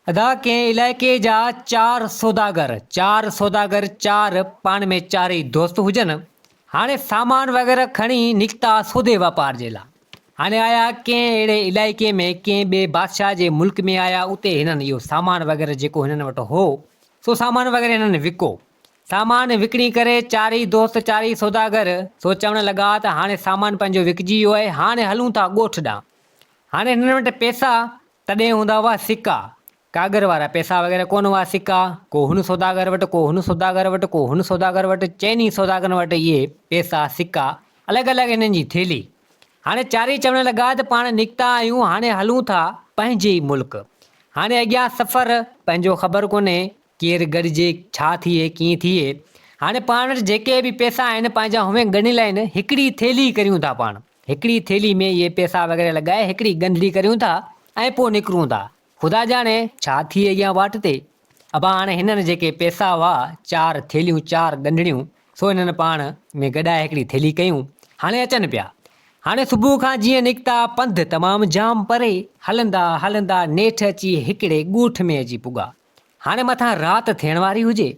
अदा कंहिं इलाइक़े जा चार सौदागर चार पाण में चारई दोस्त हुजनि। हाणे सामान वग़ैरह खणी निकिता सौदे वापार जे लाइ। हाणे आया कंहिं अहिड़े इलाइक़े में, कंहिं ॿिए बादशाह जे मुल्क में आया। उते हिननि इहो सामान वग़ैरह जेको हिननि वटि हो सो सामान वग़ैरह हिननि विको। सामान विकिणी करे चारई दोस्त चारई सौदागर सो चवणु लॻा त हाणे सामान पंहिंजो विकिजी वियो आहे, हाणे हलूं था ॻोठ ॾांहुं। हाणे हिननि वटि पैसा तॾहिं हूंदा हुआ सिका, कागर वारा पैसा वग़ैरह कोन हुआ, सिका। को हुन सौदागर वटि, को हुन सौदागर वटि, को हुन सौदागर वटि, चइनी सौदागरनि वटि इहे पैसा सिका अलॻि अलॻि हिननि जी थेली। हाणे चारई चवणु लॻा त पाण निकिता आहियूं, हाणे हलूं था पंहिंजे ई मुल्क। हाणे अॻियां सफ़र पंहिंजो ख़बर कोन्हे केरु गॾिजे, छा थिए कीअं थिए। हाणे पाण वटि जेके बि पैसा आहिनि पंहिंजा हुए ॻंढियल आहिनि, हिकिड़ी थेली करियूं था पाण। हिकिड़ी थेली में इहे पैसा वग़ैरह लॻाए हिकिड़ी ॻंढड़ी करियूं था ऐं पोइ निकिरूं था। ख़ुदा ॼाणे छा थिए अॻियां वाट ते। अबा हाणे हिननि जेके पैसा हुआ, चार थेलियूं चार ॻंढड़ियूं सो हिननि पाण में गॾाए हिकिड़ी थेली कयूं। हाणे अचनि पिया। हाणे सुबुह खां जीअं निकिता पंधु तमामु जाम परे, हलंदा हलंदा नेठि अची हिकिड़े ॻोठ में अची पुॻा। हाणे मथां राति थियण वारी हुजे,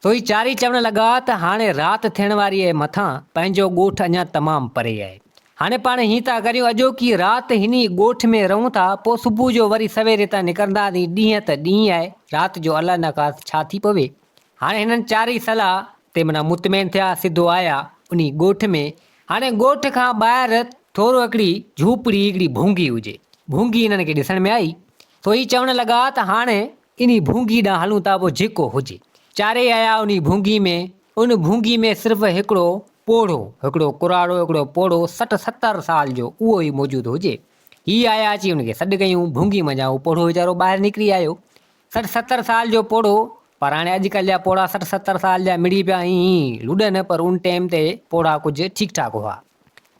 तो ई चारई चवणु लॻा त हाणे राति थियण वारी आहे, मथां पंहिंजो ॻोठ अञा तमामु परे आहे। हाणे पाण हीअं था करियूं, अॼोकी राति हिन ॻोठ में रहूं था, पोइ सुबुह जो वरी सवेरे तां निकिरंदासीं। ॾींहं त ॾींहुं आहे, राति जो अलाह न का छा थी पवे। हाणे हिननि चारई सलाह ते माना मुतमैन थिया, सिधो आया उन ॻोठ में। हाणे ॻोठ खां ॿाहिरि थोरो हिकिड़ी झूपड़ी, हिकिड़ी भूंगी हुजे। भूंगी हिननि खे ॾिसण में आई, तो ही चवणु लॻा त हाणे इन भूंगी ॾांहुं हलूं था, पोइ जेको हुजे। चारई आया उन भूंगी में। उन भूंगी में सिर्फ़ु हिकिड़ो पोड़ो, हिकिड़ो कुराड़ो, हिकिड़ो पोड़ो 60-70 साल जो उहो ई मौजूदु हुजे। हीअ आया अची हुनखे सॾु कयूं भूंगी मञा। उहो पोड़ो वीचारो ॿाहिरि निकिरी आयो, 60-70 साल जो पोड़ो। पर हाणे अॼुकल्ह जा पोड़ा 60-70 साल जा मिड़ी पिया ईअं लुॾनि, पर उन टाइम ते पोड़ा कुझु ठीकु ठाकु हुआ।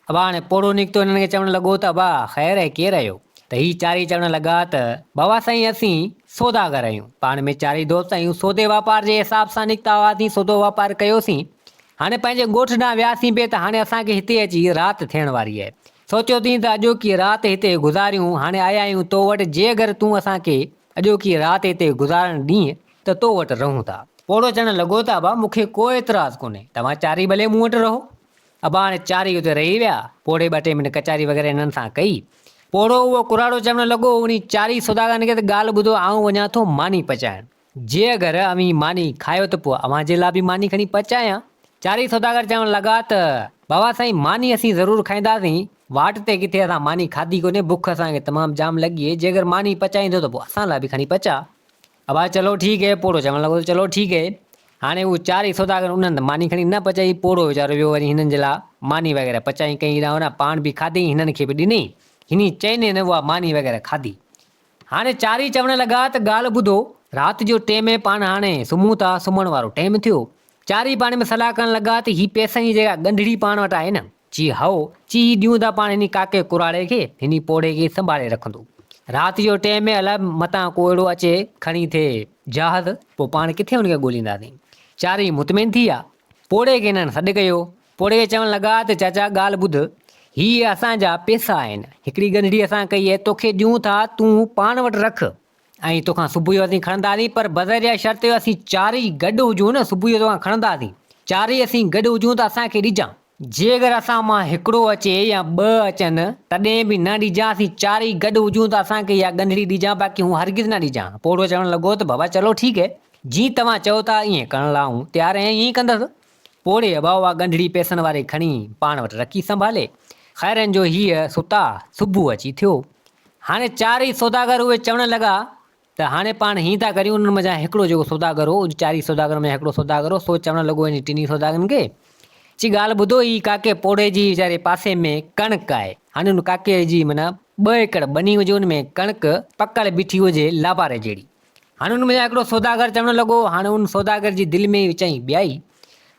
अब हाणे पोड़ो निकितो, हिननि खे चवणु लॻो त अबा ख़ैरु आहे, केरु आहियो? त ही चारई चवणु लॻा त बाबा साईं असीं सौदागर आहियूं, पाण में चारई दोस्त आहियूं। सौदे वापार जे हिसाब सां निकिता हुआसीं, सौदो वापार कयोसीं। हाणे पंहिंजे ॻोठ ॾांहुं वियासीं पिए त हाणे असांखे हिते अची राति थियण वारी आहे। सोचियोसीं त अॼोकी राति हिते गुज़ारियूं। हाणे आया आहियूं तो वटि, जे अगरि तूं असांखे अॼोकी राति हिते गुज़ारण ॾींहं त तो वटि रहूं था। पोड़ो चवणु लॻो त अबा मूंखे को एतिराज़ु कोन्हे, तव्हां चारई भले मूं वटि रहो। अबा हाणे चारई हुते रही विया। पोड़े 2-3 मिंट कचारी वग़ैरह हिननि सां कई। पोड़ो उहो कुराड़ो चवणु लॻो उन चारई सौदागरनि खे त ॻाल्हि ॿुधो, आऊं वञा थो मानी पचाइण। जे अगरि अवी मानी खायो त पोइ अव्हां जे लाइ बि मानी खणी पचायां। चारई सौदागर चवणु लॻा त बाबा साईं मानी असीं ज़रूरु खाईंदासीं, वाट ते किथे असां मानी खाधी कोन्हे, बुख असांखे तमामु जाम लॻी आहे। जे अगरि मानी पचाईंदो त पोइ असां लाइ बि खणी पचा। अबा चलो ठीकु है, पोड़ो चवणु लॻो चलो ठीकु है। हाणे उहो चारई सौदागर उन्हनि मानी खणी न पचाई। पोड़ो वीचारो वियो वरी हिननि जे लाइ मानी वग़ैरह पचाई कई, न पाण बि खाधी, हिननि खे बि ॾिनी। हिन चइने न उहा मानी वग़ैरह खाधी। हाणे चारई चवणु लॻा त ॻाल्हि ॿुधो, राति जो टाइम आहे, पाण हाणे सुम्हूं था, सुम्हण वारो टाइम थियो। चारई पाण में सलाह करणु लॻा त ही पैसनि जी जेका ॻंढड़ी पाण वटि आहे न, ची हओ ची ॾियूं था पाण हिन काके कुराड़े खे, हिन पोड़े खे संभाले रखंदो। राति जो टाइम में अलाए मतां को अहिड़ो अचे खणी थिए जहाज़, पोइ पाण किथे हुनखे ॻोल्हींदासीं। चारई मुतमैन थी विया। पोड़े खे हिननि सॾु कयो। पोड़े खे चवणु लॻा त चाचा ॻाल्हि ॿुध, हीअ असांजा पैसा आहिनि, हिकिड़ी ॻंढड़ी असां कई आहे, तोखे ॾियूं था, तूं पाण वटि रख ऐं तोखां सुबुह जो असीं खणंदासीं। पर बज़रिया शर्त असीं चारई गॾु हुजूं न, सुबुह जो तोखां खणंदासीं। चारई असीं गॾु हुजूं त असांखे ॾिजां। जे अगरि असां मां हिकिड़ो अचे या 2 अचनि तॾहिं बि न ॾिजां। असीं चारई गॾु हुजूं त असांखे इहा ॻंढड़ी ॾिजां, बाक़ी हू हरगिज़ न ॾिजां। पोड़ो चवणु लॻो त बाबा चलो ठीकु है, जीअं तव्हां चओ था ईअं करण लाइ आऊं तयारु आहियां, ईअं कंदसि। पोड़े अबा उहा ॻंढड़ी पैसनि वारी खणी पाण वटि रखी संभाले। ख़ैरनि जो हीअ सुता, सुबुह अची थियो। हाणे चारई सौदागर उहे चवणु लॻा त हाणे पाण हीअं था करियूं। उन्हनि मज़ा हिकिड़ो जेको सौदागर हो, चारई सौदागर में हिकिड़ो सौदागर हो, सो चवणु लॻो हिन 3 सौदागरनि खे, ची ॻाल्हि ॿुधो, ही काके पोड़े जी वीचारे पासे में कणिक आहे। हाणे हुन काके जी माना 2 एकड़ बनी हुजे, हुन में कणिक पकड़ बीठी हुजे लाबारे जहिड़ी। हाणे हुन में हिकिड़ो सौदागर चवणु लॻो, हाणे हुन सौदागर जी दिलि में चई ॿियाई।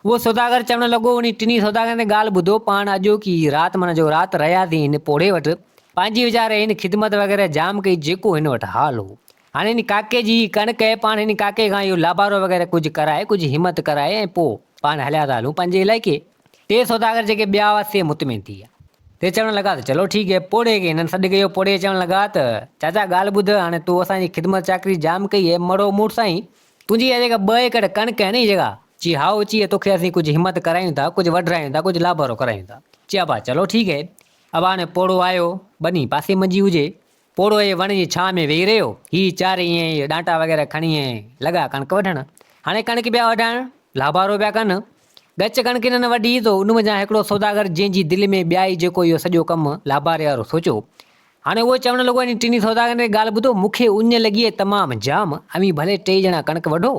उहो सौदागर चवणु लॻो उन 3 सौदागरनि खे, ॻाल्हि ॿुधो, पाण अॼोकी राति माना जो राति रहियासीं हिन पोड़े वटि, पंहिंजी वीचारे हिन ख़िदमत वग़ैरह जाम कई, जेको हिन वटि हाल हो। हाणे हिन काके जी कणिक आहे, पाण हिन काके खां इहो लाबारो वग़ैरह कुझु कराए, कुझु हिमत कराए ऐं पोइ पाण हलिया था हलूं पंहिंजे इलाइक़े। 3 सौदागर जेके ॿिया हुआ से मुतमैन थी विया। ते चवणु लॻा त चलो ठीकु है पोड़े खे हिननि सॾु कयो पोड़े चवणु लॻा त चाचा ॻाल्हि ॿुध हाणे तूं असांजी ख़िदमत चाकरी जाम कई है मड़ो मूठ साईं तुंहिंजी इहा जेका ॿ एकड़ कणिक आहे न इहा जेका ची हाओ ची तोखे असीं कुझु हिमत करायूं था कुझु वढरायूं था कुझु लाभरो करायूं था चया बा चलो ठीकु है। अब हाणे पोड़ो आयो बनी पासे मंझि हुजे पोड़ो इहे वण जी छांव में वेही रहियो हीअ चार ईअं डांटा वग़ैरह खणी लॻा कणिक वढणु हाणे कणिक पिया वढाइण लाभारो पिया कनि गच कणिक हिननि वढी त उन वञा हिकिड़ो सौदागर जंहिंजी दिलि में ॿियाई जेको इहो सॼो कमु लाभारे वारो सोचियो हाणे उहो चवणु लॻो नी टिनी सौदागर ने ॻाल्हि ॿुधो मूंखे उञ लॻी आहे तमामु जाम अमी भले टे ॼणा कणिक वढो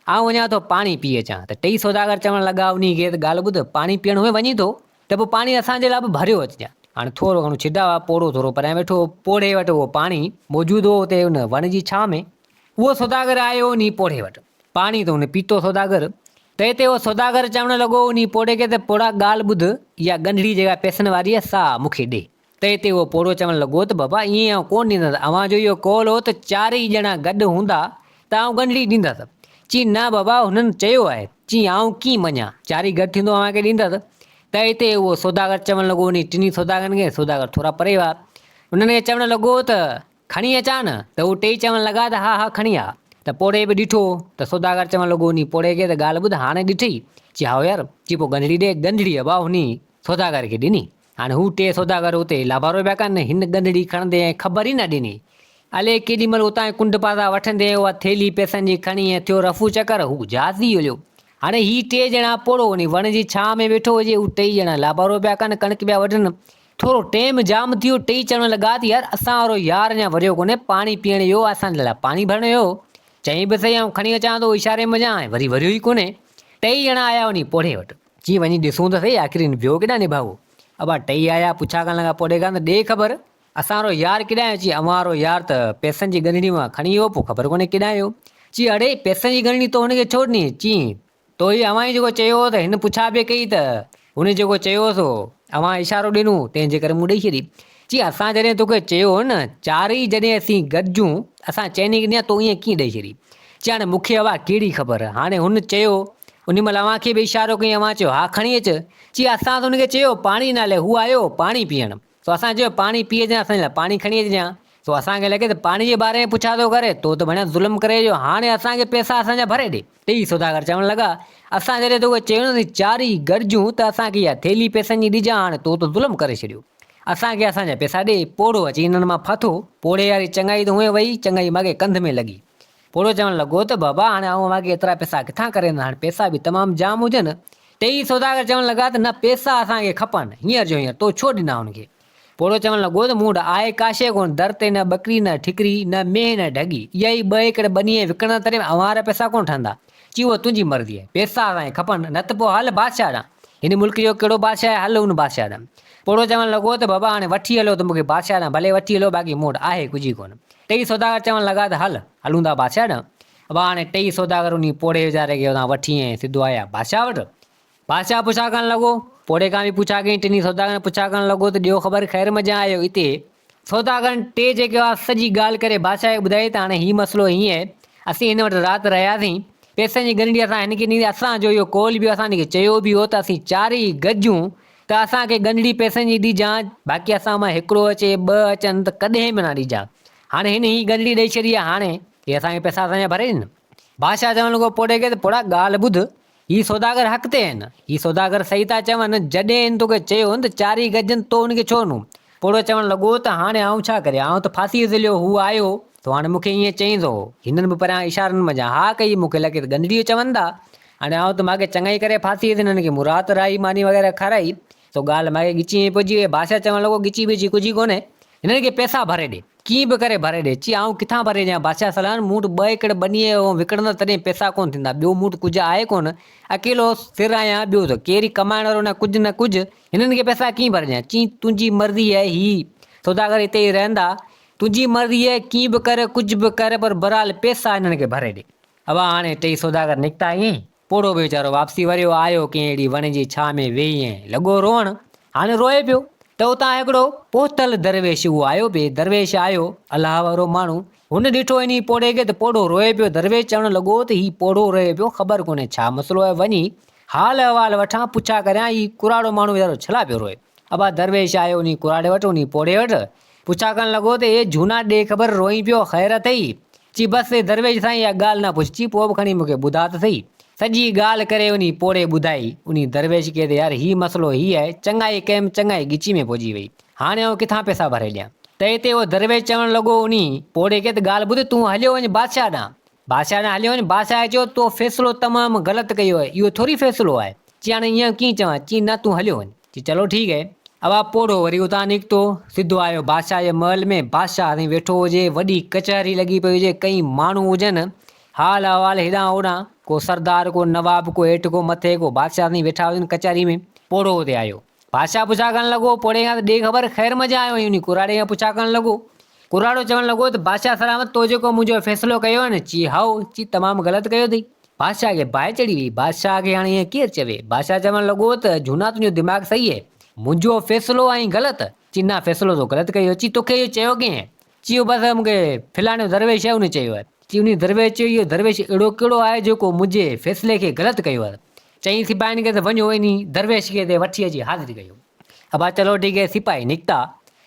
आउं वञा थो पाणी पी अचां त टई सौदागर चवणु लॻा उन खे त ॻाल्हि ॿुध पाणी पीअण में वञी थो त पोइ पाणी असांजे लाइ बि भरियो अचिजांइ हाणे थोरो घणो छिॾा हुआ पोड़ो थोरो परियां वेठो पोड़े वटि उहो पाणी मौजूदु हो हुते हुन वण जी छांव में उहो सौदागर आयो नी पोड़े वटि पाणी त हुन पीतो सौदागर त हिते उहो सौदागर चवणु लॻो उन पोड़े खे त पोड़ा ॻाल्हि ॿुध इहा गंढड़ी जेका पैसनि वारी आहे सा मूंखे ॾे त हिते उहो पोड़ो चवणु लॻो त बाबा ईअं कोन ॾींदुसि अव्हां जो इहो कॉल हो त चारई ॼणा गॾु हूंदा त आउं गंढड़ी ॾींदुसि चई न बाबा हुननि चयो आहे चई आउं कीअं मञा चारई गॾु थींदो अव्हांखे ॾींदुसि त हिते उहो सौदागर चवणु लॻो उन टिनी सौदागरनि खे सौदागर थोरा परे हुआ उन्हनि खे चवणु लॻो त खणी अचां न त उहो टई चवणु लॻा त हा खणी आ त पोड़े बि ॾिठो त सौदागर चवणु लॻो उन पोड़े खे त ॻाल्हि ॿुध हाणे ॾिठई चई हाओ यार चई पोइ गंढड़ी ॾे गंढड़ी आहे भाउ हुन सौदागर खे ॾिनी हाणे हू टे सौदागर हुते लाभारो पिया कनि हिन गंढड़ी खणंदे ऐं ख़बर ई न ॾिनी अले केॾी महिल उतां कुंड पासा वठंदे उहा थेली पैसनि जी खणी ऐं थियो रफू चकर हू जहाज़ी हलियो हाणे ही टे ॼणा पोड़ो वञी वण जी छांव में वेठो हुजे हू टई ॼणा लाभारो पिया कनि कणिक पिया वढनि थोरो टाइम जाम थियो टई चवणु लॻा त यार असां वारो यार अञा वरियो कोन्हे पाणी पीअण जो असांजे लाइ पाणी भरणो हुयो चई बि सही ऐं खणी अचां थो इशारे में वञा वरी वरियो ई कोन्हे टई ॼणा आया वञी पोड़े वटि जीअं वञी ॾिसूं त सही आख़िर वियो केॾां निभाऊ अबा टई आया पुछा करणु लॻा पोड़े खां त ॾे ख़बर असां वारो यार केॾां आयो चई अव्हां वारो यार त पैसनि जी गंढड़ी मां खणी वियो पोइ ख़बर कोन्हे केॾां आयो चई अड़े पैसनि जी गंढड़ी तो हुनखे छो ॾिनी चई तो ई अव्हां ई जेको चयो त हिन पुछा बि कई त हुन जेको चयोसि अव्हां इशारो ॾिनो तंहिंजे करे मूं ॾेई छॾी चई असां जॾहिं तोखे चयो न चारई जॾहिं असीं गॾिजूं असां चइनी की न तो ईअं कीअं ॾेई छॾी चई हाणे मूंखे अवा कहिड़ी ख़बर हाणे हुन चयो उन महिल अव्हांखे बि इशारो कई अव्हां चयो हा खणी अचु चई असां त हुनखे चयो पाणी नाले हू आयो पाणी पीअण तो असां चयो पाणी पी अचां असांजे लाइ पाणी खणी अचिजांइ तो असांखे लॻे त पाणी जे बारे में पुछा थो करे तो त भणिया ज़ुल्म करे जो हाणे असांखे पैसा असांजा भरे ॾे टई सौदागर चवणु लॻा असां जॾहिं तोखे चयो न चारई गॾिजूं त असांखे इहा थेली पैसनि जी ॾिजां हाणे तो त ज़ुल्म करे छॾियो असांखे असांजा पैसा ॾे पोड़ो अची हिननि मां फाथो पोड़े वारी चङाई त हुए वई चङाई माॻे कंध में लॻी पोड़ो चवणु लॻो त बाबा हाणे आउं माॻे एतिरा पैसा किथां करे हाणे पैसा बि तमामु जाम हुजनि टई सौदागर चवणु लॻा त न पैसा असांखे खपनि हींअर जो हींअर तो छो ॾिना हुनखे पोड़ो चवणु लॻो त मूं वटि आहे काशे कोन दर ते न ॿकरी न ठिकरी न मेह न ढगी इहा ई ॿ एकड़ ॿनीअ विकिणण तरे अव्हां वारा पैसा कोन ठहंदा चई उहा तुंहिंजी मर्ज़ी आहे पैसा असांखे खपनि न त पोइ हल बादशाह ॾांहुं हिन मुल्क जो कहिड़ो बादशाह आहे हल हुन बादशाह ॾांहुं पोड़ो चवणु लॻो त बाबा हाणे वठी हलो त मूंखे बादशाह ॾांहुं भले वठी हलो बाक़ी मूं वटि आहे कुझु कोन टई सौदागर चवणु लॻा त हलूं था बादशाह ॾांहुं अब हाणे टई सौदागर उन पोड़े वीचारे खे हुतां वठी ऐं सिधो आया बादशाह वटि बादशाह पुछा करणु लॻो पोड़े खां बि पुछा कई टिनी सौदागर पुछा करणु लॻो त ॾियो ख़बर ख़ैर मज़ा आयो हिते सौदागर टे जेके आहे सॼी ॻाल्हि करे बादशाह खे ॿुधाई त हाणे हीउ मसइलो हीअं आहे असीं हिन वटि राति रहियासीं पैसनि जी गंढड़ी असां हिनखे ॾींदी असांजो इहो कॉल बि असां हिनखे चयो बि हो त असीं चारई गॾिजूं त असांखे गंढड़ी पैसनि जी ॾिजां बाक़ी असां मां हिकिड़ो अचे ॿ अचनि त कॾहिं बि न ॾिजां हाणे हिन ही गंढड़ी ॾेई छॾी आहे हाणे हे असांखे पैसा असांजा भरे ॾिन बादशाह चवणु लॻो पोड़े खे त पोड़ा ॻाल्हि ॿुध ही सौदागर हक़ ते आहिनि ही सौदागर सही था चवनि जॾहिं हिन तोखे चयो त चारई गॾिजनि तो हुनखे छो ॾिनो पोड़ो चवणु लॻो त हाणे आउं छा करियां आउं त फासी ज़िलियो हू आयो त हाणे मूंखे ईअं चई थो हिननि बि परियां इशारनि में हा कई मूंखे लॻे त गंढड़ीअ चवनि था हाणे आउं त माॻे चङाई करे फासी हिननि खे मुरात राई मानी वग़ैरह खाराई तो ॻाल्हि माॻे ॻिची में पुॼी वई बादशाह चवणु लॻो ॻिची ॿिची कुझु कोन्हे हिननि खे पैसा भरे ॾे कीअं बि करे भरे ॾे चई आउं किथां भरे ॾियां बादशाह सलाह मूं वटि 2 एकड़ ॿनीअ विकिणंदा तॾहिं पैसा कोन थींदा ॿियो मूं वटि कुझु आहे कोन अकेलो सिर आहियां ॿियो त केरु कमाइण वारो न कुझु हिननि खे पैसा कीअं भरे ॾियां चई तुंहिंजी मर्ज़ी आहे ही सौदागर हिते ई रहंदा तुंहिंजी मर्ज़ी आहे कीअं बि करे कुझु बि करे पर बहरहाल पैसा हिननि खे भरे ॾे अब हाणे टई सौदागर निकिता ईअं पोड़ो बि वीचारो वापसी वरियो आयो कंहिं अहिड़ी वण जी छांव में वेही ऐं लॻो रोअण हाणे रोए पियो त उतां हिकिड़ो पोतल दरवेश उहो आयो पिए दरवेश आयो अलाह वारो माण्हू हुन ॾिठो इन पोड़े खे त पोड़ो रोए पियो दरवेश चवणु लॻो त हीउ पोड़ो रोए पियो ख़बर कोन्हे छा मसइलो आहे वञी हाल अहिवाल वठां पुछा करियां ही कुराड़ो माण्हू वीचारो छला पियो रोए अब आ दरवेश आयो उन्हीं कुराड़े वटि उन्हीं पोड़े वटि पुछा करण लॻो त ए झूना ॾे ख़बर रोई पियो ख़ैर अथई। ची बस दरवेश साईं इहा ॻाल्हि न पुछ, ची पोइ बि खणी मूंखे ॿुधा त सही। सॼी ॻाल्हि करे उन्हीं पोड़े ॿुधाई। उन्हीं दरवेश खे त यार ही मसलो ही आहे, चङाई कंहिं चङाई ॻिची में पहुची वई, हाणे आउं किथां पैसा भरे ॾियां। त हिते उहो दरवेश चवणु लॻो उन्हीं पोड़े खे त ॻाल्हि ॿुध, तूं हलियो वञ बादशाह ॾांहुं। बादशाह ॾांहुं हलियो वञ, बादशाह चयो तो फ़ैसिलो तमामु ग़लति कयो आहे, इहो थोरी फ़ैसिलो आहे। ची हाणे ईअं कीअं चवां, ची न तूं हलियो वञ। ची चलो ठीकु है। अब आ पोड़ो वरी उतां निकितो, सिधो आयो बादशाह जे महल में। बादशाह साईं वेठो हुजे, वॾी कचहरी लॻी पई हुजे, कई माण्हू हुजनि, हाल अहिवाल हेॾां होॾां, को सरदार, को नवाब, को हेठि, को मथे, को बादशाह साईं वेठा हुजनि कचहरी में। पोड़ो हुते आयो, बादशाह पुछा करण लॻो पोड़े खां त ॾे ख़बर ख़ैर मज़ा आयो हुई। कुराड़े खां पुछा करण लॻो, कुराड़ो चवणु लॻो त बादशाह सलामत, तो जेको मुंहिंजो फ़ैसिलो कयो आहे न, ची हाओ, ची तमामु ग़लति कयो अथई। बादशाह खे बाहि चढ़ी वई, बादशाह खे हाणे ईअं केरु चवे। बादशाह चवणु लॻो त झूना तुंहिंजो दिमाग़ सही आहे, मुंहिंजो फ़ैसिलो ऐं ग़लति। ची न फ़ैसिलो तो ग़लति कयो। ची तोखे इहो चयो कंहिं? ची बसि मूंखे फलाणे दरवेश आहे, उन चयो आहे। ची उन दरवेश चयो इहो दरवेश अहिड़ो कहिड़ो आहे जेको मुंहिंजे फ़ैसिले खे ग़लति कयो आहे। चई सिपाहियुनि खे त वञो इन दरवेश खे ते वठी अची हाज़िरी कयो। अब चलो ठीकु है, सिपाही निकिता।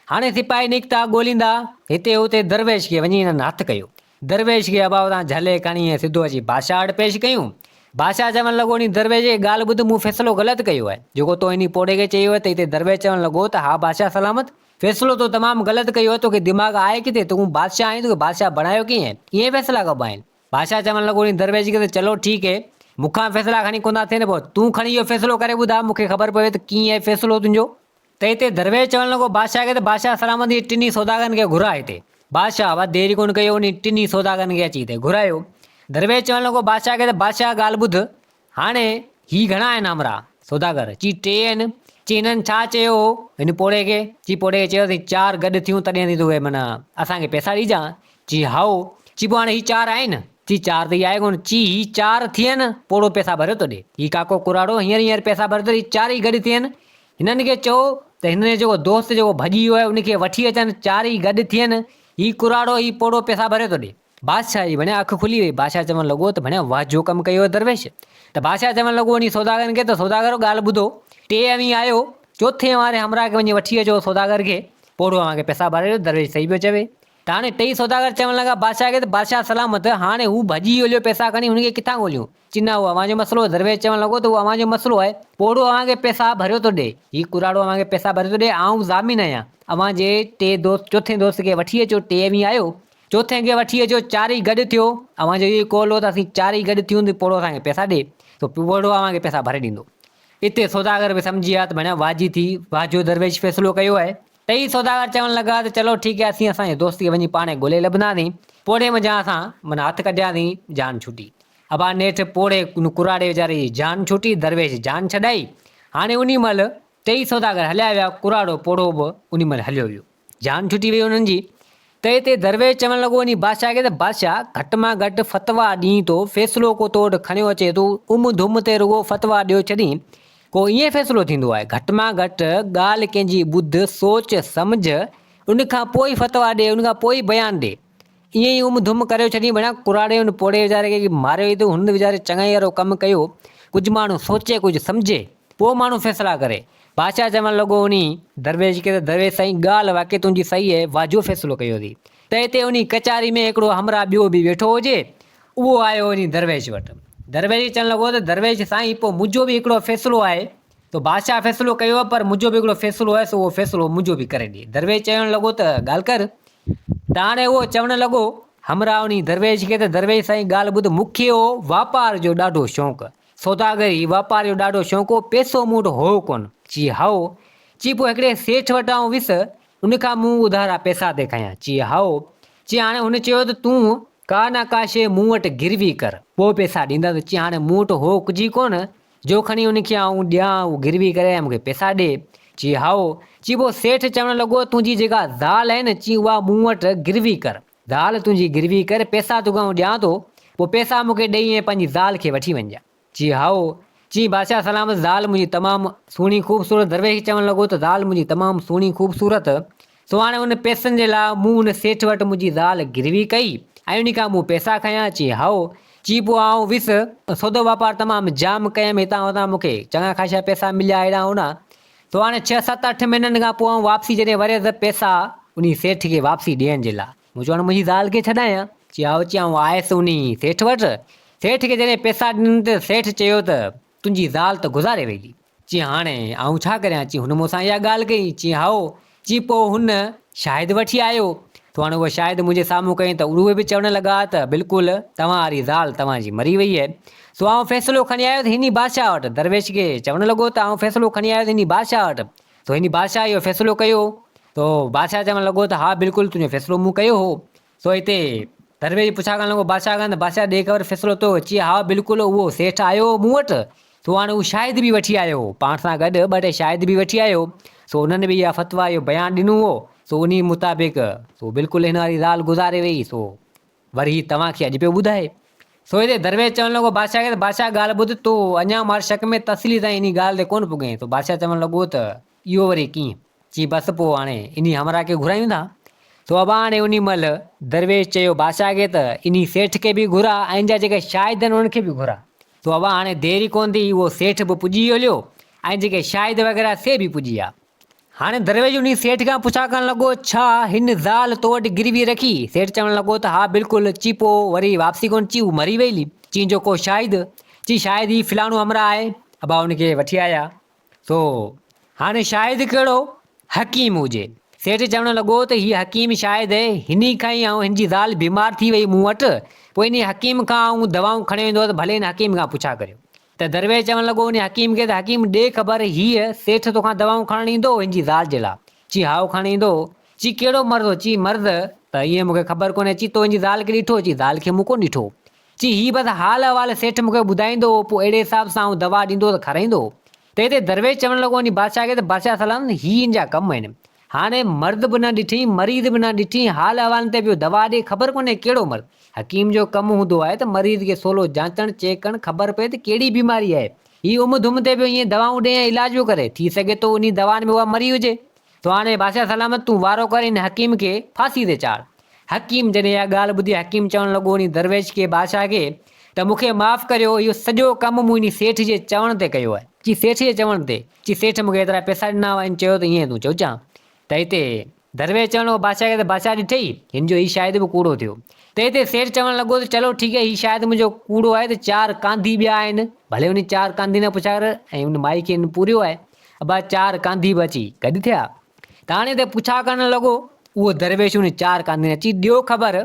हाणे सिपाही निकिता ॻोल्हींदा हिते हुते दरवेश खे वञी हिननि हथु कयो। दरवेश खे अब उतां झले खणी सिधो अची बादशाह वटि पेश कयूं। बादशाह चवणु लॻो नी दरवेश ॻाल्हि ॿुध, मूं फ़ैसिलो ग़लति कयो आहे जेको तो इन पोड़े खे चयो आहे। त हिते दरवेश चवणु लॻो त हा बादशाह सलामत, फ़ैसिलो तो तमामु ग़लति कयो आहे, तोखे दिमाग़ आहे किथे, तूं बादशाह आहीं, तोखे बादशाह बणायो कीअं आहे, ईअं फ़ैसिला कबा आहिनि। बादशाह चवणु लॻो नी दरवेश खे त चलो ठीकु है, मूंखां फ़ैसिला खणी कोन था थियनि, पोइ तूं खणी इहो फ़ैसिलो करे ॿुधा, मूंखे ख़बर पवे त कीअं आहे फ़ैसिलो तुंहिंजो। त हिते दरवेश चवणु लॻो बादशाह खे त बादशाह सलामत इहे टिनी सौदागरनि खे घुराए हिते। बादशाह बस देरी कोन कयो, उन टिनी सौदागरनि खे अची हिते घुरायो। दरवेश चवणु लॻो बादशाह खे त बादशाह ॻाल्हि ॿुध, हाणे ही घणा आहिनि हमरा सौदागर? ची 3 आहिनि। ची हिननि छा चयो हिन पोड़े खे? ची पोड़े खे चयो 4 गॾु थियूं तॾहिं थी तोखे माना असांखे पैसा ॾिजां। ची हाओ। ची पोइ हाणे ही 4 आहिनि? ची 4 त ही आहे कोन। ची ही 4 थियनि पोड़ो पैसा भरियो थो ॾे। ही काको कुराड़ो हींअर पैसा भरियो थो, ही 4 ई गॾु थियनि। हिननि खे चओ त हिन जेको दोस्त जेको भॼी वियो आहे उनखे वठी अचनि, 4 ई गॾु थियनि, ही कुराड़ो ही पोड़ो पैसा भरे थो ॾे। बादशाह जी भणिया अखि खुली वई। बादशाह चवणु लॻो त भणिया वाह जो कमु कयो दरवेश। त बादशाह चवणु लॻो वञी सौदागरनि खे त सौदागर ॻाल्हि ॿुधो, 3 अवी आयो, 4 वारे हमरा खे वञी वठी अचो सौदागर खे, पोड़ो अव्हांखे पैसा भरे ॾियो। दरवेश सही पियो चवे। त हाणे 2 सौदागर चवणु लॻा बादशाह खे त बादशाह सलामत, हाणे हू भॼी हलियो पैसा खणी, हुनखे किथां ॻोल्हियूं? चिना उहो अव्हांजो मसलो। दरवेश चवणु लॻो त उहो अव्हांजो मसलो आहे, पोड़ो अव्हांखे पैसा भरियो थो ॾे, ही कुराड़ो अव्हांखे पैसा भरियो थो ॾे, आउं ज़ामीन आहियां। अव्हांजे 4 दोस्त खे वठी अचो, 3 अवी आयो, 4 खे वठी अचो, 4 ई गॾु थियो, अव्हांजो इहो कॉल हो त असीं 4 ई गॾु थियूं त पोड़ो असांखे पैसा ॾे, त पोड़ो अव्हांखे पैसा भरे ॾींदो। हिते सौदागर बि सम्झी विया त भणिया वाजी थी, वाजो दरवेश फ़ैसिलो कयो आहे। 2 सौदागर चवणु लॻा त चलो ठीकु आहे, असीं असांजे दोस्त खे वञी पाणे ॻोल्हे लभंदासीं, पोड़े मज़ा असां माना हथु कढियासीं, जान छुटी। अब नेठि पोड़े कुराड़े वीचारे जी जान छुटी, दरवेश जान छॾाई। हाणे उन महिल 2 सौदागर हलिया विया, कुराड़ो पोड़ो बि उन महिल हलियो वियो, जान छुटी वई उन्हनि जी। त हिते दरवेश चवणु लॻो वञी बादशाह खे त बादशाह घटि मां घटि फतवा ॾीं थो, फ़ैसिलो को तो वटि खणियो अचे तूं, धुम ते रुॻो फतवा ॾियो छॾीं, को ईअं फ़ैसिलो थींदो आहे? घटि मां घटि ॻाल्हि कंहिंजी ॿुध, सोच सम्झ, उनखां पोइ फतवा ॾे, उनखां पोइ बयानु ॾे। ईअं ई धुम करे छॾी भणिया कुराड़े उन पोड़े वीचारे खे मारियो ई त हुन वीचारे चङाई वारो कमु कयो। कुझु माण्हू सोचे, कुझु सम्झे, पोइ माण्हू फ़ैसिला करे। बादशाह चवणु लॻो उन दरवेश खे त दरवेश साईं ॻाल्हि वाक़ई तुंहिंजी सही आहे, वाजो फ़ैसिलो कयो अथई। त हिते उन कचहरी में हिकिड़ो हमरा ॿियो बि वेठो हुजे, उहो आयो वञी दरवेश वटि। दरवेश चवणु लॻो त दरवेश साईं पोइ मुंहिंजो बि हिकिड़ो फ़ैसिलो आहे, तो बादशाह फ़ैसिलो कयो आहे, पर मुंहिंजो बि हिकिड़ो फ़ैसिलो आहे, सो उहो फ़ैसिलो मुंहिंजो बि करे ॾे। दरवेश चवणु लॻो त ॻाल्हि कर। त हाणे उहो चवणु लॻो हमरा उन दरवेश खे त दरवेश साईं ॻाल्हि ॿुध, मूंखे हो वापार जो ॾाढो शौक़ु, सौदागरी वापार जो ॾाढो शौक़ु हो, पैसो मूं वटि हो कोन। ची हाओ। ची पोइ हिकिड़े सेठ वटि आउं वियुसि, उनखां मूं उधारा पैसा थी खयां। ची हाओ। ची हाणे हुन चयो त तूं का न का शइ मूं वटि गिरवी कर, पोइ पैसा ॾींदा। ची हाणे मूं वटि हो कुझु कोन जो खणी उनखे आउं ॾियां, उहो गिरवी करे मूंखे पैसा ॾे। ची हाओ। ची पोइ सेठ चवणु लॻो तुंहिंजी जेका ज़ाल आहे न, ची उहा मूं वटि गिरवी कर, ज़ाल तुंहिंजी गिरवी कर, पैसा तोखां ॾियां थो, पोइ पैसा मूंखे ॾेई ऐं पंहिंजी ज़ाल खे वठी वञिजांइ। ची हाओ। ची बादशाह सलामत, ज़ाल मुंहिंजी तमामु सुहिणी ख़ूबसूरत। दरवेश चवणु लॻो त ज़ाल मुंहिंजी तमामु सुहिणी ख़ूबसूरत, सो हाणे उन पैसनि जे लाइ मूं उन सेठ वटि मुंहिंजी ज़ाल गिरवी कई ऐं उनखां मूं पैसा खयां। ची हाओ। ची पोइ आउं वियुसि, सौदो वापारु तमामु जाम कयमि, हितां हुतां मूंखे चङा ख़ासा पैसा मिलिया हेॾां होॾां। तो हाणे 6-7-8 महीननि खां पोइ आउं वापसी जॾहिं वरियसि पैसा उन सेठ खे वापसी ॾियण जे लाइ। मूं चयो हाणे मुंहिंजी ज़ाल खे छॾायां। चई आउं आयुसि उन सेठ वटि। सेठ खे जॾहिं पैसा ॾिननि त सेठ चयो त तुंहिंजी ज़ाल त गुज़ारे वई। चई हाणे आउं छा करियां? चई हुन मूंसां इहा ॻाल्हि कई। चई हाओ। चई पोइ हुन शाहिद वठी आयो। तो हाणे उहा शाहिद मुंहिंजे साम्हूं कई त उहे बि चवणु लॻा त बिल्कुलु तव्हां वारी ज़ाल तव्हांजी मरी वई आहे। सो आउं फ़ैसिलो खणी आयो हिन बादशाह वटि। दरवेश खे चवणु लॻो त आउं फ़ैसिलो खणी आयो हिन बादशाह वटि। तो हिन बादशाह इहो फ़ैसिलो कयो। तो बादशाह चवणु लॻो त हा बिल्कुलु तुंहिंजो फ़ैसिलो मूं कयो हो। सो हिते दरवेश पुछा करणु लॻो बादशाह खां त बादशाह ॾे ख़बर फ़ैसिलो तो। चई हा बिल्कुलु उहो सेठ आयो मूं वटि। सो हाणे उहो शाहिद बि वठी आयो पाण सां गॾु 2-2 शाहिद बि वठी आयो। सो उन्हनि बि इहा फ़तवा इहो बयानु ॾिनो हो। सो उन मुताबिक़ सो बिल्कुलु हिन वारी ज़ाल गुज़ारे वई। सो वरी तव्हांखे अॼु पियो ॿुधाए। सो हिते दरवेश चवणु लॻो बादशाह खे त बादशाह ॻाल्हि ॿुध तो अञा मां शक में तसली ताईं इन ॻाल्हि ते कोन पुॻे। तो बादशाह चवणु लॻो त इहो वरी कीअं? चई बसि पोइ हाणे इन हमरा खे घुरायूं था। तो अब हाणे उन महिल दरवेश चयो बादशाह खे त इन सेठ खे बि घुरा ऐं जा जेके शाहिद आहिनि उन्हनि खे बि घुरा। तो अब हाणे देरी कोन थी उहो सेठ बि पुॼी हलियो ऐं जेके शाहिद वग़ैरह से बि पुॼी विया। हाणे दरवेश उन सेठ खां पुछा करणु लॻो छा हिन ज़ाल तो वटि गिरवी रखी? सेठ चवणु लॻो त हा बिल्कुलु। चई पोइ वरी वापसी कोन? चई हू मरी वई। चई जो को शाहिद? चई शाहिद ही फलाणो हमरा आहे। अब उनखे वठी आया। सो हाणे शाहिद कहिड़ो? हकीम हुजे। सेठ चवणु लॻो त हीअ हकीम शाहिद आहे। हिन खां ई हिन जी ज़ाल बीमार थी वई मूं वटि। पोइ इन हकीम खां दवाऊं खणी वेंदो त भले हिन हकीम खां पुछा करियो। त दरवेश चवणु लॻो उन हकीम खे त हकीम ॾे ख़बर हीअ सेठ तोखां दवाऊं खणण ईंदो हिन जी ज़ाल जे लाइ? चई हाओ खणी ईंदो। चई कहिड़ो मर्द? चई मर्द त ईअं मूंखे ख़बर कोन्हे। चई तो हिन जी ज़ाल खे ॾिठो? चई ज़ाल खे मूं कोन ॾिठो। चई हीअ बसि हाल अहिवाल सेठ मूंखे ॿुधाईंदो पोइ अहिड़े हिसाब सां दवा ॾींदो त खाराईंदो। त हिते दरवेश चवणु लॻो उन बादशाह खे त बादशाह सलाम ही इन जा कम आहिनि। हाणे मर्द बि न ॾिठी मरीज़ बि न ॾिठी हाल अहिवाल ते पियो दवा ॾे ख़बर कोन्हे कहिड़ो मर्द। हकीम जो कमु हूंदो आहे त मरीज़ खे सोलो जांचणु चेक करणु ख़बर पए त कहिड़ी बीमारी आहे। ही उम ते पियो ईअं दवाऊं ॾे ऐं इलाज पियो करे। थी सघे थो उन दवाउनि में उहा मरी हुजे। तो हाणे बादशाह सलामत तूं वारो कर हिन हकीम खे फांसी ते चाढ़। हकीम जॾहिं इहा ॻाल्हि ॿुधी हकीम चवणु लॻो उन दरवेश खे बादशाह खे त मूंखे माफ़ करियो इहो सॼो कमु मूं इन सेठ जे चवण ते कयो आहे। चई सेठ जे चवण ते? चई सेठ मूंखे एतिरा पैसा ॾिना हुआ चयो त ईअं तूं चओ। त हिते दरवेश चवणु लॻो बादशाह खे त बादशाह ॾिठई हिन जो ही शायदि बि कूड़ो थियो। त हिते सेठ चवणु लॻो त चलो ठीकु आहे ही शायदि मुंहिंजो कूड़ो आहे त 4 कांधी ॿिया आहिनि भले उन 4 कांधी न पुछा कर ऐं उन माई खे पूरियो आहे। अब 4 कांधी बि अची गॾु थिया। त हाणे हिते पुछा करणु लॻो उहो दरवेश उन 4 कांधी अची ॾियो ख़बर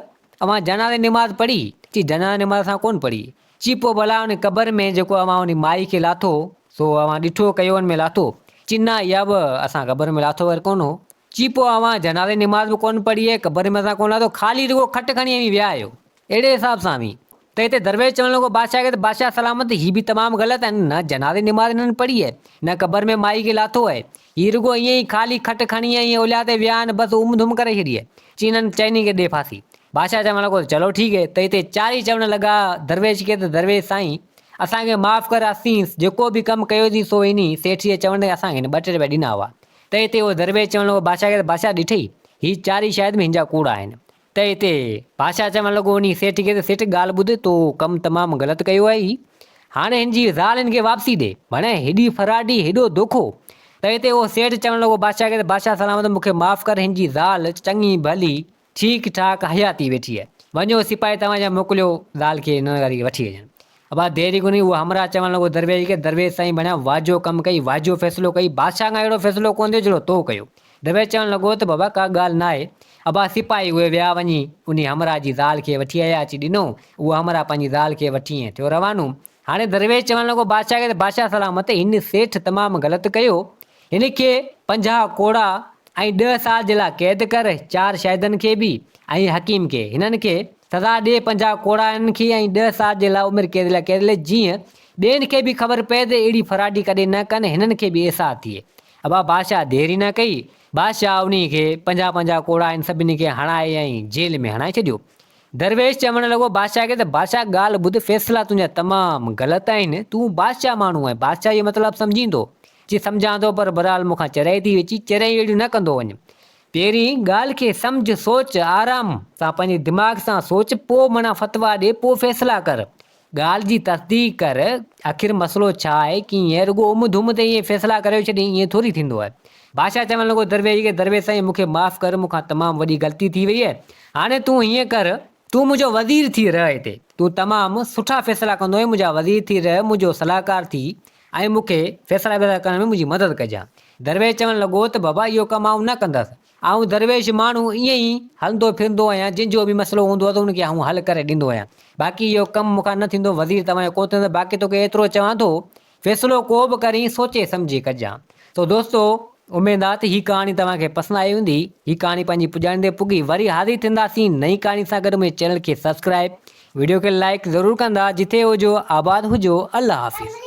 अवां जनाज़े निमाज़ पढ़ी? चई जनाज़े निमाज़ सां कोन पढ़ी। चई पोइ भला उन क़बर में जेको अवां उन माई खे लाथो सो अवां ॾिठो कयो हुन में लाथो? चई न इहा बि असां क़बर में लाथो वर कोन हो। चई पोइ अवां जनाज़े निमाज़ बि कोन पढ़ी आहे क़बर में असां कोन लाथो ख़ाली रुगो खट खणी विया आहियो अहिड़े हिसाब सां बि। त हिते दरवेश चवणु लॻो बादशाह खे त बादशाह सलामत ही बि तमामु ग़लति आहिनि न जनाज़े निमाज़ हिननि पढ़ी आहे न क़बर में माई खे लाथो आहे। हीअ रुगो ईअं ई ख़ाली खट खणी ईअं ओलिया ते विया आहिनि बसि धुम करे छॾी आहे। चई हिननि चइनी खे ॾे फांसी। बादशाह चवणु लॻो चलो ठीकु आहे। त हिते 4 ई चवणु लॻा दरवेश खे त दरवेश साईं असांखे माफ़ कर असीं जेको बि कमु कयोसीं सो इन सेठ जे चवण ते असांखे 2 रुपया ॾिना हुआ। त हिते उहो दरवेश चवणु लॻो बादशाह खे त बादशाह ॾिठई ही 4 ई शायदि में हिन जा कूड़ा आहिनि। त हिते बादशाह चवणु लॻो उन सेठ खे त सेठ ॻाल्हि ॿुध तो कमु तमामु ग़लति कयो आहे। हाणे हिन जी ज़ाल हिन खे वापसी ॾे भणे हेॾी फराडी हेॾो दोखो। त हिते उहो सेठ चवणु लॻो बादशाह खे त बादशाह सलामत मूंखे माफ़ कर हिन जी ज़ाल चङी भली ठीकु ठाक हयाती वेठी आहे। वञो सिपाही तव्हांजा मोकिलियो ज़ाल खे हिन वारी वठी अचनि। अब देरी कोन्हे उहो हमरा चवणु लॻो दरवेश खे दरवेश साईं बढ़िया वाजो कमु कई वाजो फ़ैसिलो कई बादशाह खां अहिड़ो फ़ैसिलो कोन थियो जहिड़ो तो कयो। दरवेश चवणु लॻो त बाबा का ॻाल्हि न आहे। अब सिपाही उहे विया वञी उन हमरा जी ज़ाल खे वठी आया अची ॾिनो उहो हमरा पंहिंजी ज़ाल खे वठी ऐं थियो रवानो। हाणे दरवेश चवणु लॻो बादशाह खे त बादशाह सलामत हिन सेठ तमामु ग़लति कयो हिन खे 50 कोड़ा ऐं 10 साल जे लाइ क़ैद कर 4 शाहिदनि खे बि ऐं हकीम खे हिननि खे सज़ा ॾे 50 कोड़ा हिननि खे ऐं 10 साल जे लाइ उमिरि क़ैद लाइ क़ैद लाइ जीअं ॿियनि खे बि ख़बर पए त अहिड़ी फराडी कॾहिं न कनि हिननि खे बि अहसासु थिए। अब बादशाह देरी न कई बादशाह उन खे 50 कोड़ा आहिनि सभिनी खे हणाए ऐं जेल में हणाए छॾियो। दरवेश चवणु लॻो बादशाह खे त बादशाह ॻाल्हि ॿुध फ़ैसिला तुंहिंजा तमामु ग़लति आहिनि तूं बादशाह माण्हू आहे बादशाह जो मतिलबु सम्झींदो। चई सम्झां थो पर बहरहाल मूंखां चढ़ाई थी अची चढ़ाई अहिड़ियूं न कंदो वञ। पहिरीं ॻाल्हि खे सम्झ सोच आराम सां पंहिंजे दिमाग़ सां सोच पोइ माना फ़तवा ॾे पोइ फ़ैसिला कर। ॻाल्हि जी तस्दीक कर, आख़िर मसइलो छा आहे, कीअं रुॻो धुम ते ईअं फ़ैसिला करे छॾी, ईअं थोरी थींदो आहे। बादशाह चवणु लॻो दरवेश खे, दरवेश साईं मूंखे माफ़ कर, मूंखां तमामु वॾी ग़लती थी वई आहे। हाणे तूं हीअं कर, तूं मुंहिंजो वज़ीर थी रह हिते, तूं तमामु सुठा फ़ैसिला कंदो आहीं, मुंहिंजा वज़ीर थी रह, मुंहिंजो सलाहकार थी ऐं मूंखे फ़ैसिला वैसिला करण में मुंहिंजी मदद कजां। दरवेश चवणु लॻो त बाबा इहो कमु आउं न कंदसि, आउं दरवेश माण्हू ईअं ई हलंदो फिरंदो आहियां, जंहिंजो बि मसइलो हूंदो आहे त उनखे आउं हल करे ॾींदो आहियां। बाक़ी इहो कमु मूंखां न थींदो, वज़ीर तव्हांजो कोन थींदो। बाक़ी तोखे एतिरो चवां थो, फ़ैसिलो को बि करी सोचे सम्झी कजां। तो दोस्तो, उमेद आहे त हीअ कहाणी तव्हांखे पसंदि आई हूंदी। हीअ कहाणी पंहिंजी पुॼाणी ते पुगी, वरी हाज़िर थींदासीं नई कहाणी सां गॾु। मुंहिंजे चैनल खे सब्सक्राइब, वीडियो खे लाइक ज़रूरु कंदा। जिथे हुजो आबाद हुजो, अल्लाह हाफ़िज़।